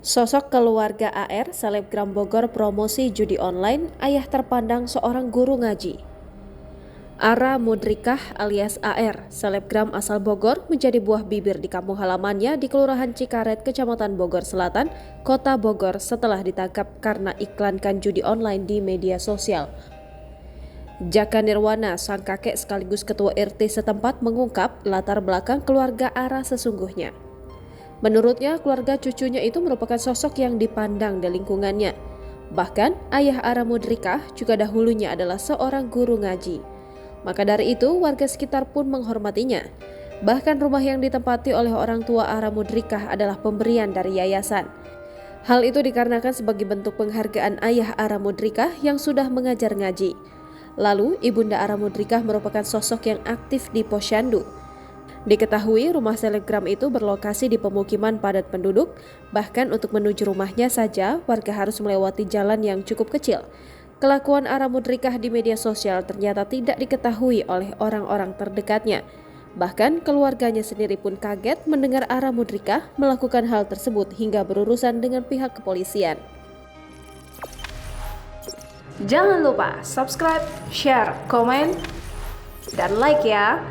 Sosok keluarga AR, selebgram Bogor promosi judi online, ayah terpandang seorang guru ngaji. Ara Mudrikah alias AR, selebgram asal Bogor, menjadi buah bibir di kampung halamannya di Kelurahan Cikaret, Kecamatan Bogor Selatan, Kota Bogor setelah ditangkap karena iklankan judi online di media sosial. Jaka Nirwana, sang kakek sekaligus ketua RT setempat, mengungkap latar belakang keluarga Ara sesungguhnya. Menurutnya, keluarga cucunya itu merupakan sosok yang dipandang di lingkungannya. Bahkan, ayah Ara Mudrikah juga dahulunya adalah seorang guru ngaji. Maka dari itu, warga sekitar pun menghormatinya. Bahkan rumah yang ditempati oleh orang tua Ara Mudrikah adalah pemberian dari yayasan. Hal itu dikarenakan sebagai bentuk penghargaan ayah Ara Mudrikah yang sudah mengajar ngaji. Lalu, ibunda Ara Mudrikah merupakan sosok yang aktif di Posyandu. Diketahui rumah selebgram itu berlokasi di pemukiman padat penduduk, bahkan untuk menuju rumahnya saja warga harus melewati jalan yang cukup kecil. Kelakuan Ara Mudrikah di media sosial ternyata tidak diketahui oleh orang-orang terdekatnya. Bahkan keluarganya sendiri pun kaget mendengar Ara Mudrikah melakukan hal tersebut hingga berurusan dengan pihak kepolisian. Jangan lupa subscribe, share, komen, dan like ya!